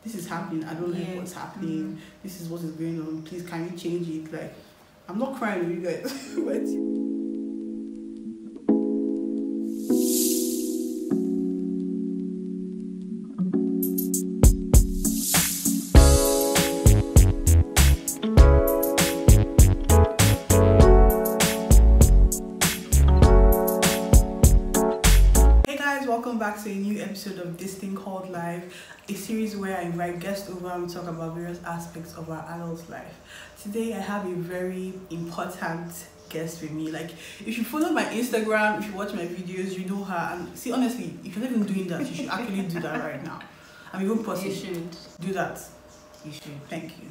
this is happening, I don't like what's happening, this is what is going on, please can you change it? Like, I'm not crying with you guys. But back to a new episode of This Thing Called Life, a series where I invite guests over and we talk about various aspects of our adult life. Today I have a very important guest with me. Like, if you follow my Instagram, if you watch my videos, you know her. And see, honestly, if you're not even doing that, you should actually do that right now. I'm even possible. You should do that. You should. Thank you.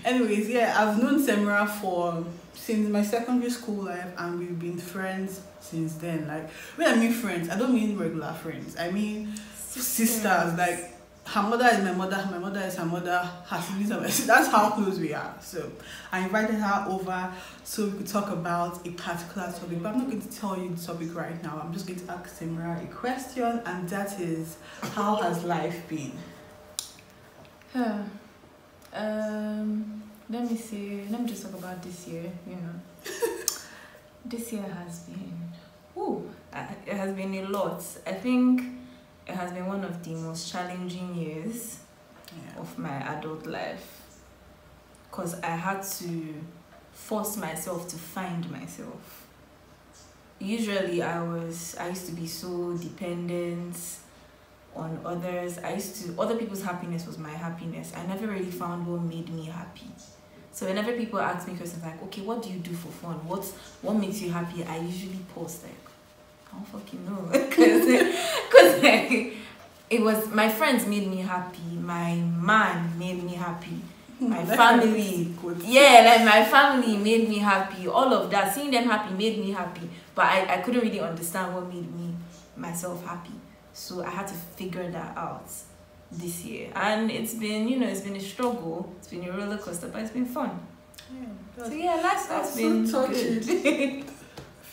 Anyways, yeah, I've known Semira since my secondary school life, and we've been friends since then. Like, when I mean friends, I don't mean regular friends. I mean sisters. Like, her mother is my mother is her mother, her siblings are my sisters. That's how close we are. So I invited her over so we could talk about a particular topic. But I'm not going to tell you the topic right now. I'm just going to ask Semira a question, and that is, how has life been? Let me just talk about this year, This year has been, it has been a lot. I think it has been one of the most challenging years of my adult life, because I had to force myself to find myself. Usually I used to be so dependent on others. Other people's happiness was my happiness. I never really found what made me happy. So whenever people ask me questions like, okay, what do you do for fun? What makes you happy? I usually pause like, I don't fucking know. Because it was, my friends made me happy. My man made me happy. My family, my family made me happy. All of that, seeing them happy made me happy. But I couldn't really understand what made myself happy. So I had to figure that out this year, and it's been a struggle. It's been a roller coaster, but it's been fun. That's been so good.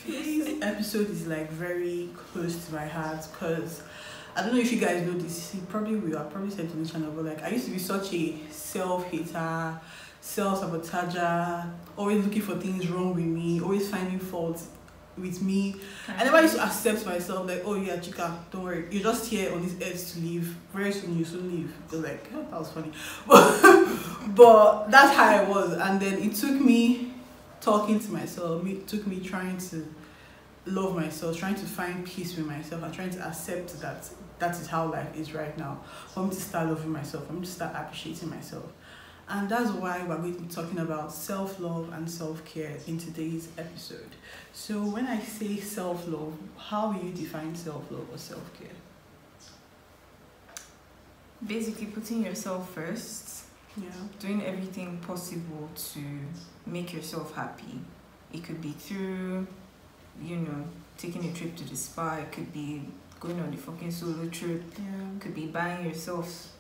This episode is like very close to my heart, because I don't know if you guys know this. You probably will. I probably said to the channel, but like, I used to be such a self-hater, self-sabotager, always looking for things wrong with me, always finding faults with me. I never used to accept myself, like, oh yeah, Chika, don't worry, you're just here on this earth to live. Very soon you soon leave. They're like, oh, that was funny. But that's how I was. And then it took me talking to myself, it took me trying to love myself, trying to find peace with myself, and trying to accept that that is how life is right now, for me to start loving myself, for me to start appreciating myself. And that's why we're going to be talking about self-love and self-care in today's episode. So when I say self-love, how will you define self-love or self-care? Basically putting yourself first. Doing everything possible to make yourself happy. It could be through, taking a trip to the spa. It could be going on a fucking solo trip. It could be buying yourself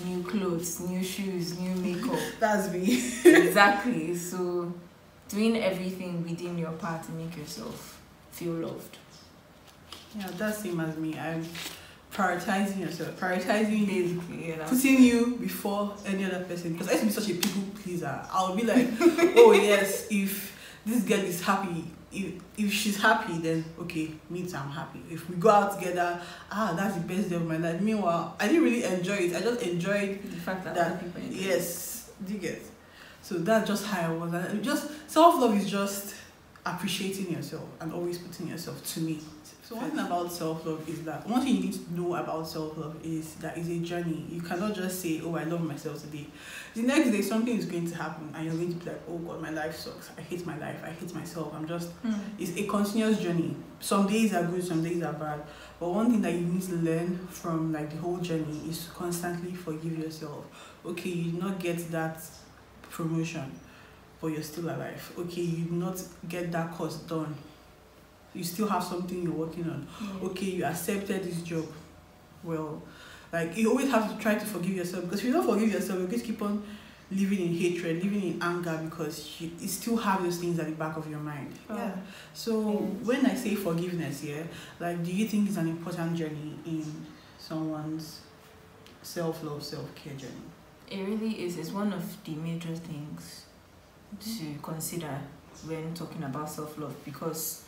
new clothes, new shoes, new makeup. That's me. Exactly. So doing everything within your power to make yourself feel loved. Yeah, that's same as me. I'm prioritizing yourself, prioritizing you, putting you before any other person. Because I used to be such a people pleaser. I'll be like, oh yes, if this girl is happy, if she's happy, then okay, me too, I'm happy. If we go out together, that's the best day of my life. Meanwhile, I didn't really enjoy it. I just enjoyed the fact that people enjoy yes, do you get? So that's just how I was. And just self-love is just appreciating yourself and always putting yourself, to me. So one thing about self-love is that one thing you need to know about self-love is that it's a journey. You cannot just say, oh, I love myself today. The next day something is going to happen and you're going to be like, oh God, my life sucks. I hate my life. I hate myself. It's a continuous journey. Some days are good, some days are bad. But one thing that you need to learn from like the whole journey is to constantly forgive yourself. Okay, you did not get that promotion, but you're still alive. Okay, you did not get that course done. You still have something you're working on. Okay, you accepted this job. Well, like, you always have to try to forgive yourself, because if you don't forgive yourself, you just keep on living in hatred, living in anger, because you still have those things at the back of your mind. So when I say forgiveness, like, do you think it's an important journey in someone's self-love, self-care journey? It really is. It's one of the major things to consider when talking about self-love, because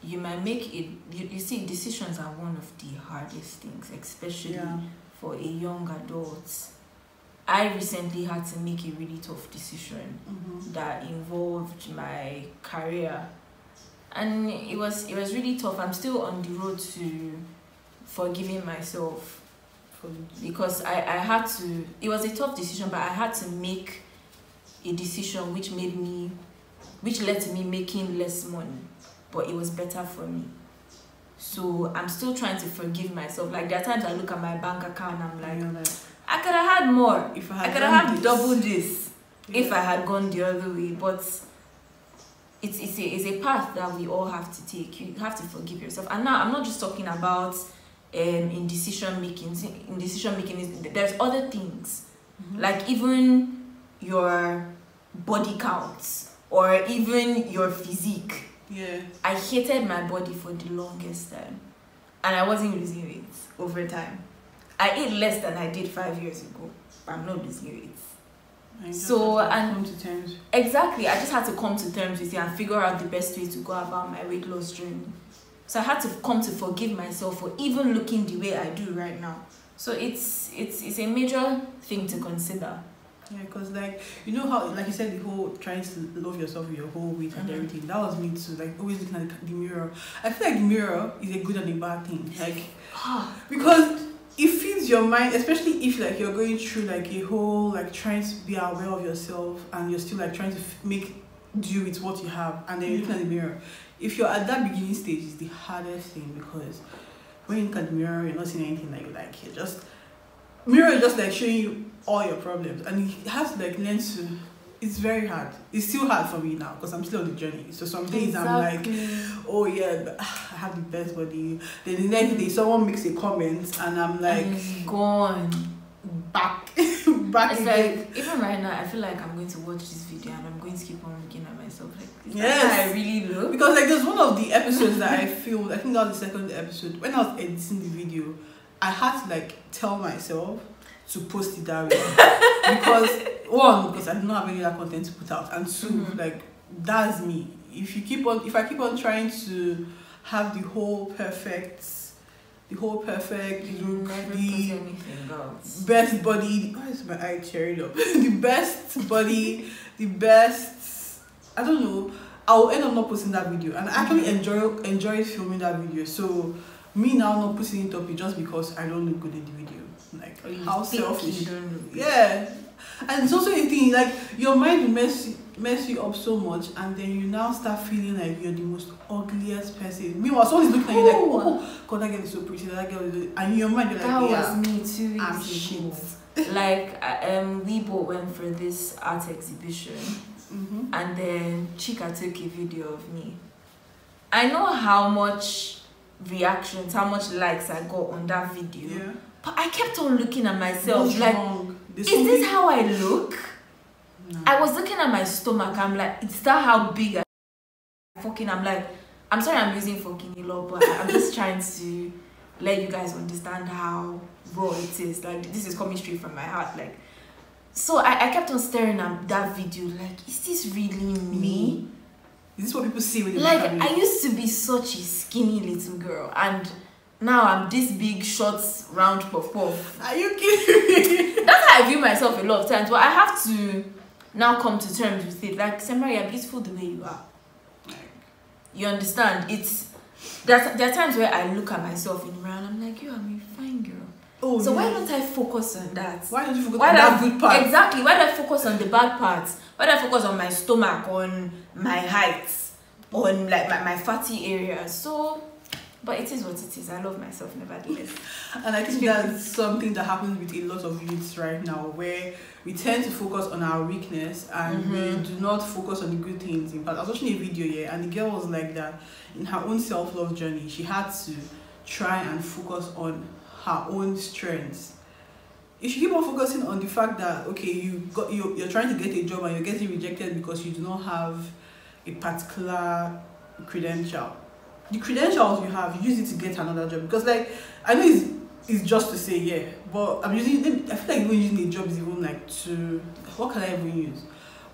you might make it, you see, decisions are one of the hardest things, especially for a young adult. I recently had to make a really tough decision that involved my career, and it was really tough. I'm still on the road to forgiving myself, because I had to, it was a tough decision, but I had to make a decision which led to me making less money, but it was better for me. So I'm still trying to forgive myself. Like, there are times I look at my bank account and I'm like, I could have had more. If I could have had double this if I had gone the other way. But it's a path that we all have to take. You have to forgive yourself. And now I'm not just talking about in decision making. In decision making, there's other things, like even your body counts or even your physique. I hated my body for the longest time, and I wasn't losing weight over time. I ate less than I did 5 years ago, but I'm not losing weight. So, and come to terms. Exactly, I just had to come to terms with it and figure out the best way to go about my weight loss journey. So I had to come to forgive myself for even looking the way I do right now. So it's a major thing to consider. Yeah, because like, you know how, like you said, the whole trying to love yourself with your whole weight and everything, that was me too. Like, always looking at the mirror. I feel like the mirror is a good and a bad thing. Like, because it feeds your mind, especially if like you're going through like a whole like trying to be aware of yourself and you're still like trying to make do with what you have, and then you're looking at the mirror. If you're at that beginning stage, it's the hardest thing, because when you look at the mirror, you're not seeing anything that you like. You're just, mirror is just like showing you all your problems, and you have to like learn to, it's very hard. It's still hard for me now because I'm still on the journey. So some days I'm like, oh yeah, but I have the best body. Then the next day someone makes a comment and I'm like, gone back it's again. like, even right now I feel like I'm going to watch this video and I'm going to keep on looking at myself like, is that how I really look? Because like there's one of the episodes that I filmed, I think that was the second episode, when I was editing the video, I had to like tell myself to post it that way. Because one, because I do not have any other content to put out, and two, like that's me. If I keep on trying to have the whole perfect look, the best body, why is my eye tearing up? The best body, the best, I don't know, I'll end up not posting that video. And I actually enjoy filming that video. So me now not putting it up is just because I don't look good in the video. Like, how selfish. Yeah. And it's also a thing, like your mind will mess you up so much, and then you now start feeling like you're the most ugliest person. Meanwhile, someone is looking at you like, oh god, that girl is so pretty, that girl is, and in your mind you're like, that yeah, was me 2 I'm weeks shit. ago. Like we both went for this art exhibition, and then Chika took a video of me. I know how much reactions, how much likes I got on that video, but I kept on looking at myself. What's like wrong? Is this how I look? No. I was looking at my stomach. I'm like, is that how big I fucking? I'm like, I'm sorry I'm using fucking a lot, but I'm just trying to let you guys understand how raw it is. Like, this is coming straight from my heart. Like, so I kept on staring at that video. Like, is this really me? Is this what people see when they like? I used to be such a skinny little girl, and now I'm this big, short, round puff. Are you kidding me? That's how I view myself a lot of times, but I have to now come to terms with it. Like, Semira, you're beautiful the way you are. You understand? There are times where I look at myself in the mirror and I'm like, yo, I'm a fine girl. Oh, so why don't I focus on that? Why don't you focus on that good part? Exactly. Why do I focus on the bad parts? Why do I focus on my stomach, on my height, on like my fatty areas? So, but it is what it is. I love myself nevertheless. And I think that's something that happens with a lot of youths right now, where we tend to focus on our weakness and we do not focus on the good things. In fact, I was watching a video and the girl was like that in her own self-love journey. She had to try and focus on her own strengths. If you keep on focusing on the fact that, okay, you're trying to get a job and you're getting rejected because you do not have a particular credential, the credentials you have, you use it to get another job. Because like, I know it's just to say, yeah, but I'm using. I feel like even using a job is even like to. What can I even use?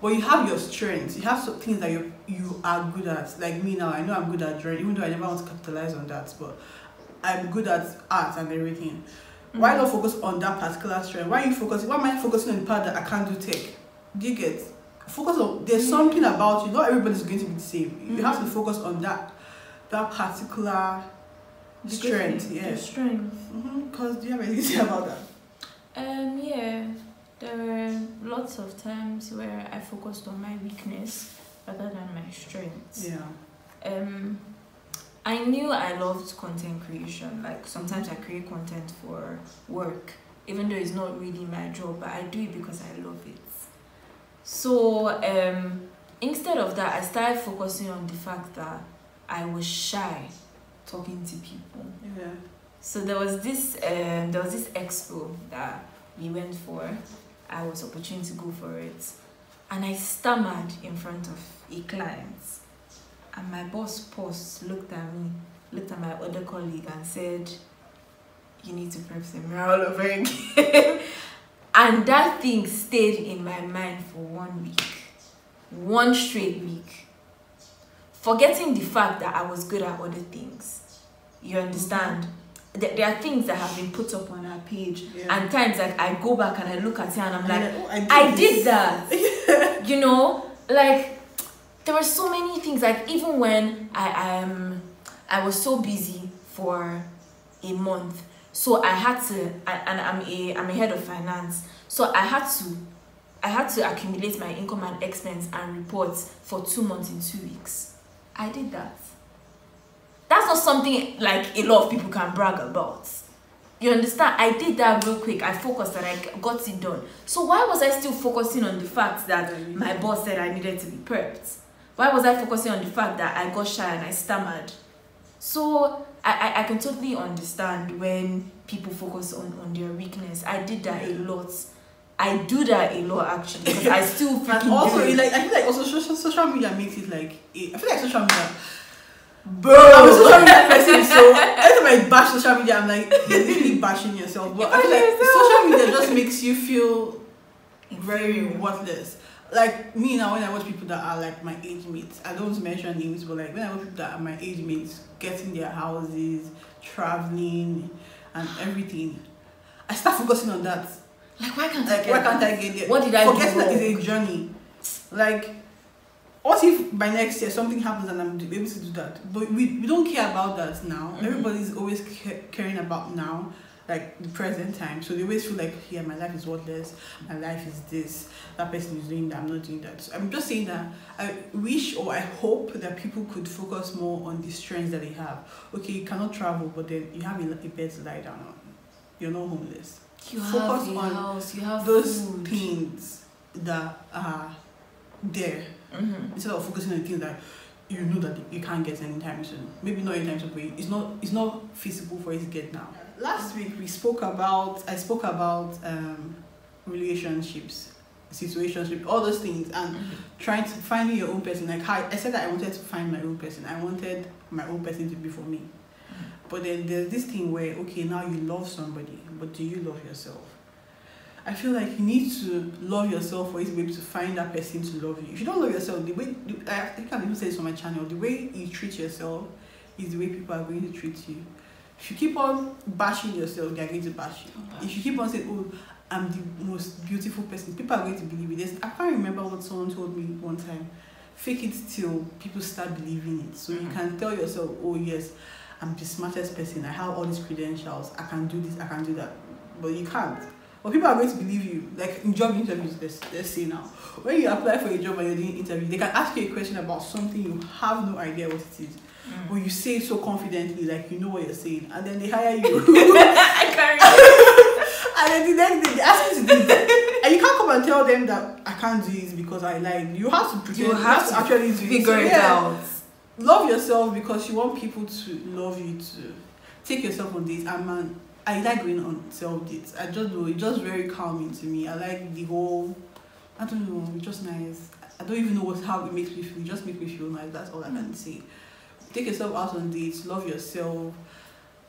But you have your strengths. You have some things that you are good at. Like me now, I know I'm good at drawing, even though I never want to capitalize on that. But I'm good at art and everything. Why not focus on that particular strength? Why are you focusing? Why am I focusing on the part that I can't do tech? Do you get? Focus on. There's something about you. Not everybody's going to be the same. You have to focus on that particular strength. Yeah. Strength. Because do you have anything to say about that? Yeah. There were lots of times where I focused on my weakness rather than my strengths. Yeah. I knew I loved content creation. Like sometimes I create content for work, even though it's not really my job, but I do it because I love it. So instead of that, I started focusing on the fact that I was shy talking to people. Yeah. So there was this expo that we went for. I was opportune to go for it, and I stammered in front of a client, and my boss looked at me, looked at my other colleague and said, "You need to prep Semira all over again." And that thing stayed in my mind for 1 week, one straight week, forgetting the fact that I was good at other things. You understand? There are things that have been put up on our page, and times like I go back and I look at it and I'm like, I did that. You know, like there were so many things. Like even when I was so busy for a month, so I had to, and I'm a head of finance, so I had to accumulate my income and expense and reports for 2 months in 2 weeks. I did that. That's not something like a lot of people can brag about. You understand? I did that real quick. I focused and I got it done. So why was I still focusing on the fact that my boss said I needed to be prepped? Why was I focusing on the fact that I got shy and I stammered? So I can totally understand when people focus on their weakness. I did that a lot. I do that a lot actually because I still freaking and also do it. like I feel like also social media makes it like I feel like social media. Bro, I'm a social media person, so every time I bash social media, I'm like, you're literally bashing yourself. But I feel like social media just makes you feel very worthless. Like me now, when I watch people that are like my age mates, I don't want to mention names, but like when I watch people that are my age mates, getting their houses, traveling, and everything, I start focusing on that. Like why can't I get there? What did I do? Forgetting that it's a journey. Like, what if by next year something happens and I'm able to do that? But we don't care about that now. Everybody's always caring about now, like the present time. So they always feel like, yeah, my life is worthless. My life is this. That person is doing that. I'm not doing that. So I'm just saying that I wish or I hope that people could focus more on the strengths that they have. Okay, you cannot travel, but then you have a bed to lie down on. You're not homeless. You Focus have a on house, you have those food. things that are there. Instead of focusing on things that you know that you can't get anytime soon. Maybe not anytime soon, but it's not feasible for you to get now. Last week I spoke about relationships, situationships, all those things, and trying to finding your own person. Like how I said that I wanted to find my own person. I wanted my own person to be for me. But then there's this thing where, okay, now you love somebody, but do you love yourself? I feel like you need to love yourself for you to be able to find that person to love you. If you don't love yourself, I think I even say this on my channel, the way you treat yourself is the way people are going to treat you. If you keep on bashing yourself, they are going to bash you. If you keep on saying, oh, I'm the most beautiful person, people are going to believe it. I can't remember what someone told me one time. Fake it till people start believing it. So you can tell yourself, oh yes, I'm the smartest person, I have all these credentials, I can do this, I can do that. But you can't. But people are going to believe you. Like in job interviews, let's say now. When you apply for a job and you're doing interview, they can ask you a question about something you have no idea what it is. But you say it so confidently, like you know what you're saying, and then they hire you. I can't remember. And then the next day they ask you to do that. And you can't come and tell them that I can't do this because I lied. You have to pretend. You have to actually do figure it out. Love yourself because you want people to love you too. Take yourself on dates. I like going on self dates. I just do. It's just very calming to me. I like the whole. I don't know. It's just nice. I don't even know how it makes me feel. It just makes me feel nice. That's all I can say. Take yourself out on dates. Love yourself.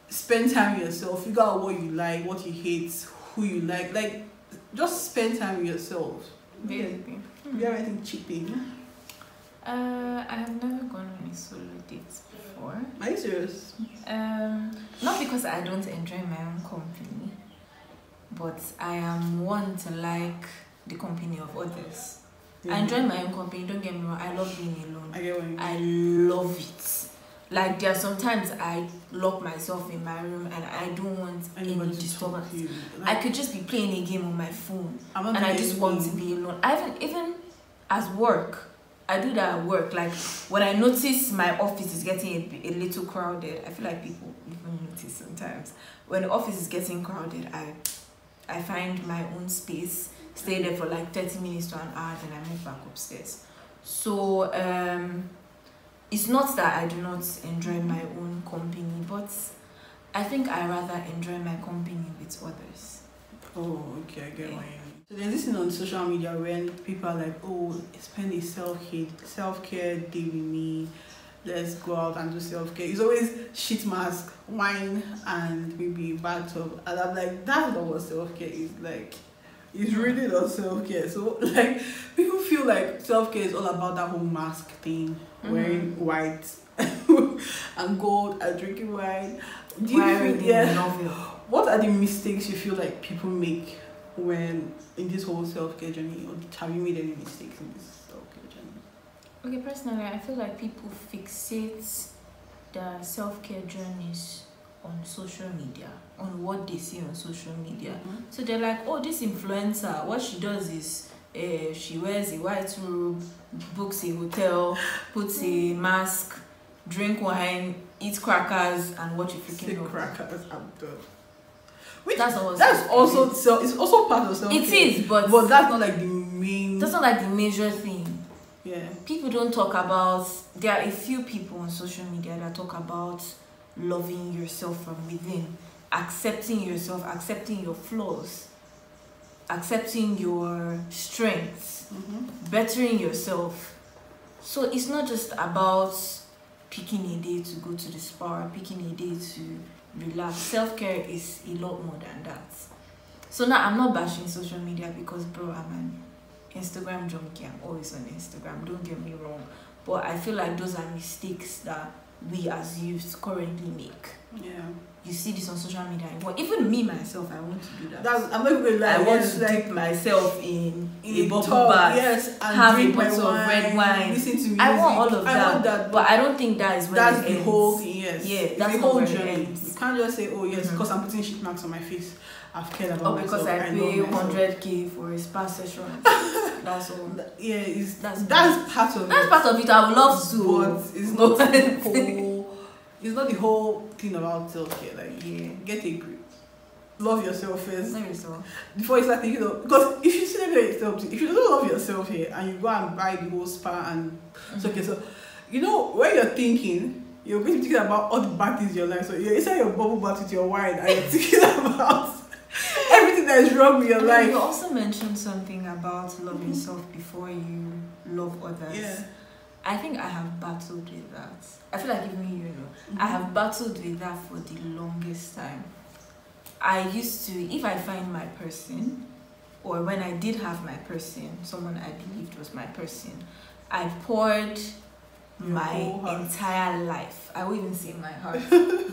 Spend time with yourself. Figure out what you like, what you hate, who you like just spend time with yourself. Basically. Do you have anything cheating? I have never gone on a solo date before. Are you serious? Not because I don't enjoy my own company, but I am one to like the company of others. Yeah. I enjoy my own company, don't get me wrong, I love being alone. I get what you mean. I love it. Like, there are sometimes I lock myself in my room and I don't want any disturbance. I could just be playing a game on my phone and I just want to be alone. Even as work, I do that at work. Like, when I notice my office is getting a little crowded, I feel like people even notice sometimes. When the office is getting crowded, I find my own space, stay there for like 30 minutes to an hour, then I move back upstairs. So, it's not that I do not enjoy my own company, but I think I rather enjoy my company with others. Oh, okay, I get what you mean. So there's this thing on social media when people are like, oh, spend a self-care day with me. Let's go out and do self-care. It's always sheet mask, wine, and maybe bathtub. And I'm like, that's not what self-care is. Like, it's really not self-care. So, like, people feel like self-care is all about that whole mask thing, wearing white and gold and drinking wine. Do you feel, what are the mistakes you feel like people make when in this whole self-care journey? Or have you made any mistakes in this self-care journey? Okay, personally, I feel like people fixate their self-care journeys on social media, on what they see on social media. So they're like, oh, this influencer, what she does is she wears a white robe, books a hotel, puts a mask, drink wine, eat crackers, and watch a freaking crackers. I'm done. It's also part of self-care. It is, but that's not like the main. That's not like the major thing. Yeah. People don't talk about. There are a few people on social media that talk about loving yourself from within, accepting yourself, accepting your flaws, accepting your strengths, bettering yourself. So it's not just about picking a day to go to the spa, picking a day to relax. Self-care is a lot more than that. So now I'm not bashing social media because, bro, I'm an Instagram junkie. I'm always on Instagram, don't get me wrong. But I feel like those are mistakes that we as youths currently make. Yeah. You see this on social media. But even me myself, I want to do that. I'm not going to lie. I want to dip myself in a bubble bath. Yes, and have drink a bottle of red wine. Listen to music. I want all of I want that. But I don't think that is when that's it the ends. whole thing. Yes. Yeah, it's that's the not whole where journey. it ends. You can't just say, oh yes, because I'm putting sheet marks on my face, I've cared about myself. Because I pay $100K for a spa session. That's all. Yeah, that's part of it. That's part of it. I would love to, but it's not the whole. It's not the whole thing about self-care. Like, get a grip. Love yourself first. Love yourself. Before you start thinking of, because if you see yourself, if you don't love yourself here and you go and buy the whole spa and it's okay, so you know when you're thinking, you're going to be thinking about all the bad things in your life. So you're inside your bubble bath with your wine and you're thinking about everything that is wrong with your life. You also mentioned something about love yourself before you love others. Yeah. I think I have battled with that. I feel like even you know, I have battled with that for the longest time. I used to, if I find my person, or when I did have my person, someone I believed was my person, I poured my entire life, I won't even say my heart,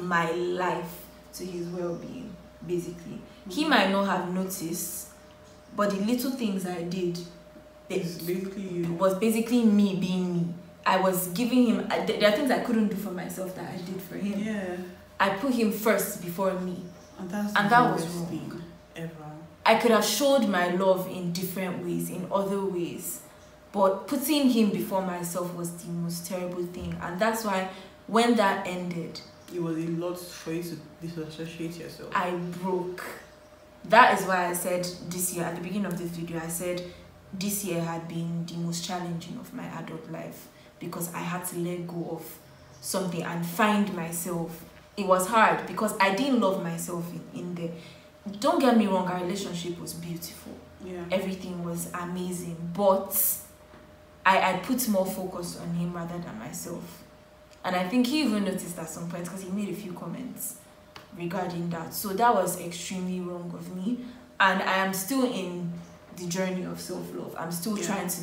my life to his well-being, basically. He might not have noticed, but the little things I did was basically me being me. I was giving him, there are things I couldn't do for myself that I did for him. Yeah. I put him first before me. And that was wrong. Ever. I could have showed my love in different ways, in other ways. But putting him before myself was the most terrible thing. And that's why when that ended, it was a lot for you to disassociate yourself. I broke. That is why I said this year, at the beginning of this video, I said this year had been the most challenging of my adult life because I had to let go of something and find myself. It was hard because I didn't love myself in there. Don't get me wrong, our relationship was beautiful. Yeah. Everything was amazing, but I put more focus on him rather than myself. And I think he even noticed at some point because he made a few comments regarding that. So that was extremely wrong of me. And I am still in the journey of self-love. I'm still trying to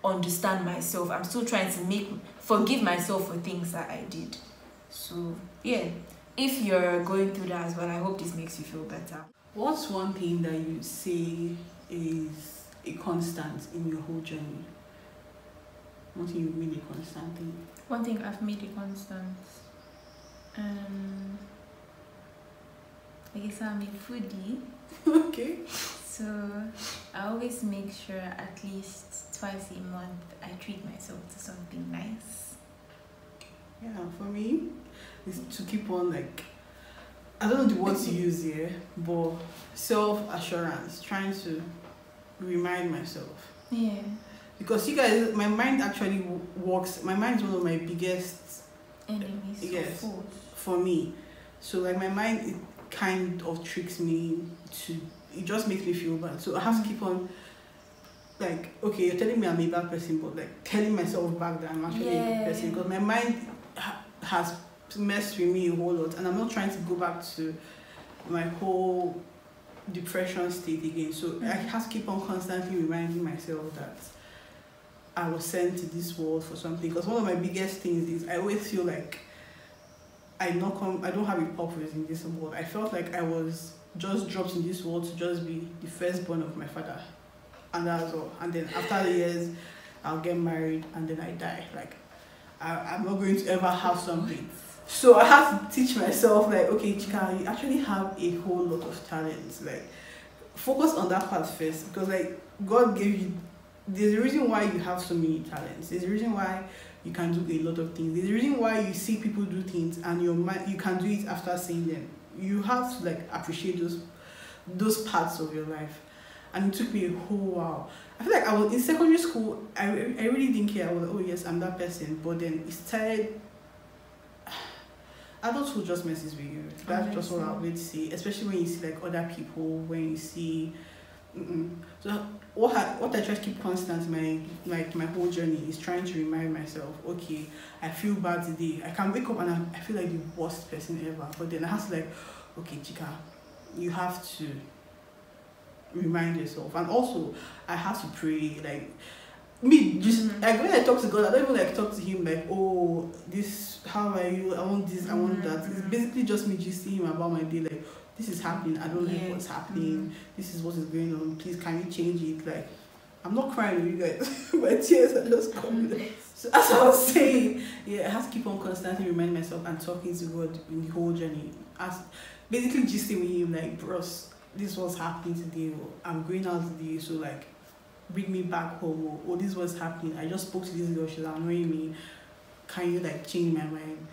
understand myself. I'm still trying to forgive myself for things that I did. So yeah, if you're going through that as well, I hope this makes you feel better. What's one thing that you say is a constant in your whole journey? One thing you've made a constant thing? One thing I've made a constant. I guess I'm a foodie. Okay. So I always make sure at least twice a month I treat myself to something nice. Yeah, for me, is to keep on like, I don't know the words to use here, but self-assurance, trying to remind myself. Yeah. Because you guys, my mind actually works. My mind is one of my biggest enemies. Yes, for me. So like my mind, it kind of tricks me it just makes me feel bad. So I have to keep on like, okay, you're telling me I'm a bad person, but like telling myself back that I'm actually a good person, because my mind has messed with me a whole lot, and I'm not trying to go back to my whole depression state again. So I have to keep on constantly reminding myself that I was sent to this world for something. Because one of my biggest things is I always feel like I don't have a purpose in this world. I felt like I was just dropped in this world to just be the firstborn of my father, and that's all. And then after the years, I'll get married and then I die. Like I'm not going to ever have something. So I have to teach myself like, okay, Chika, you actually have a whole lot of talents. Like focus on that part first, because like God gave you. There's a reason why you have so many talents. There's a reason why you can do a lot of things. There's a reason why you see people do things and your mind, you can do it after seeing them. You have to like appreciate those parts of your life. And it took me a whole while. I feel like I was in secondary school, I really didn't care. I was like, oh yes, I'm that person. But then it started, adulthood just messes with you. That's just what I would say. Especially when you see like other people, when you see So what I try to keep constant in my whole journey is trying to remind myself, okay, I feel bad today. I can wake up and I feel like the worst person ever. But then I have to like, okay, Chika, you have to remind yourself. And also I have to pray. Like me, just like when I talk to God, I don't even like talk to him like, oh, this, how are you? I want this, I want that. It's basically just me just seeing him about my day, like, this is happening, I don't like what's happening, this is what is going on, please can you change it? Like, I'm not crying with you guys, my tears are just coming. So as I was saying, yeah, I have to keep on constantly reminding myself and talking to God in the whole journey. As basically just saying with him like, bros, this is what's happening today, or I'm going out today, so like bring me back home, or this was happening, I just spoke to this girl, she's annoying me, can you like change my mind?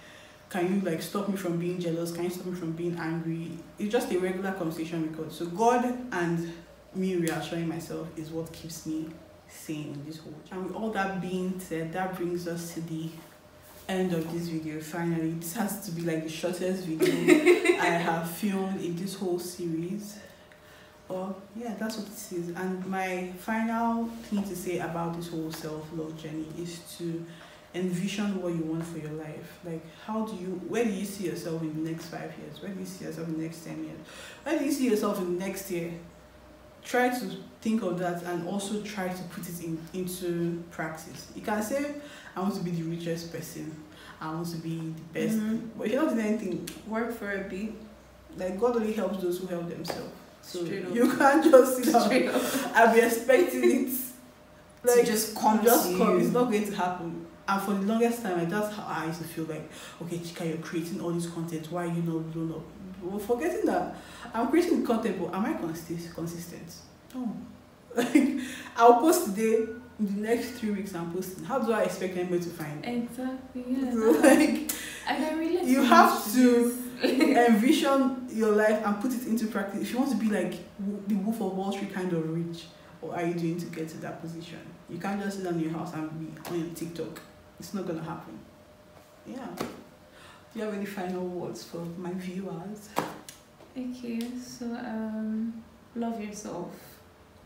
Can you like stop me from being jealous? Can you stop me from being angry? It's just a regular conversation with God. So God and me reassuring myself is what keeps me sane in this whole. And with all that being said, that brings us to the end of this video. Finally, this has to be like the shortest video I have filmed in this whole series. But yeah, that's what this is. And my final thing to say about this whole self-love journey is to envision what you want for your life. Like, where do you see yourself in the next 5 years? Where do you see yourself in the next 10 years? Where do you see yourself in the next year? Try to think of that and also try to put it into practice. You can say, I want to be the richest person, I want to be the best, but if you're not doing anything, work for a bit. Like, God only helps those who help themselves. So you can't just sit down and be expecting it like to just come. It's not going to happen. And for the longest time, like, that's how I used to feel like, okay, Chika, you're creating all this content. Why are you not blown up? Well, forgetting that I'm creating the content, but am I consistent? No. Like, I'll post today, in the next 3 weeks I'm posting. How do I expect anybody to find it? Exactly, yeah. So, like, I can relate. You have to envision your life and put it into practice. If you want to be like the Wolf of Wall Street kind of rich, what are you doing to get to that position? You can't just sit down in your house and be on your TikTok. It's not gonna happen. Yeah. Do you have any final words for my viewers? Okay, so love yourself.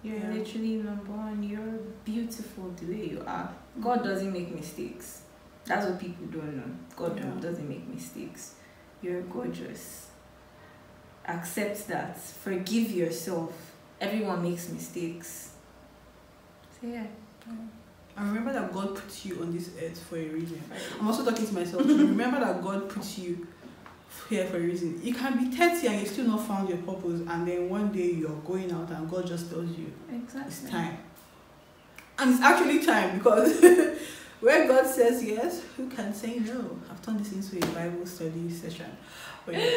You're literally number one. You're beautiful the way you are. God doesn't make mistakes. That's what people don't know. God doesn't make mistakes. You're gorgeous. Accept that. Forgive yourself everyone makes mistakes. So yeah. I remember that God put you on this earth for a reason. I'm also talking to myself. Remember that God put you here for a reason. You can be 30 and you still not found your purpose, and then one day you're going out and God just tells you, Exactly. it's time. And it's actually time, because where God says yes, who can say no? I've turned this into a Bible study session. But yeah,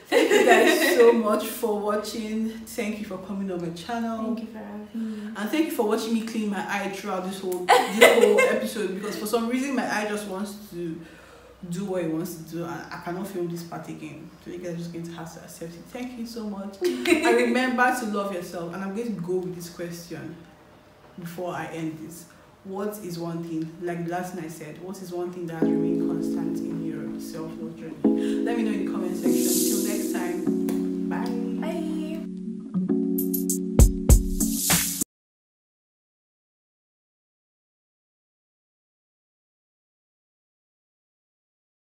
thank you guys so much for watching. Thank you for coming on my channel. Thank you for having me. And thank you for watching me clean my eye throughout this whole episode, because for some reason my eye just wants to do what it wants to do, and I cannot film this part again. So you guys are just going to have to accept it. Thank you so much. And remember to love yourself. And I'm going to go with this question before I end this. What is one thing, like the last thing I said, what is one thing that has remained constant in your self-love journey? Let me know in the comment section. Till next time, bye.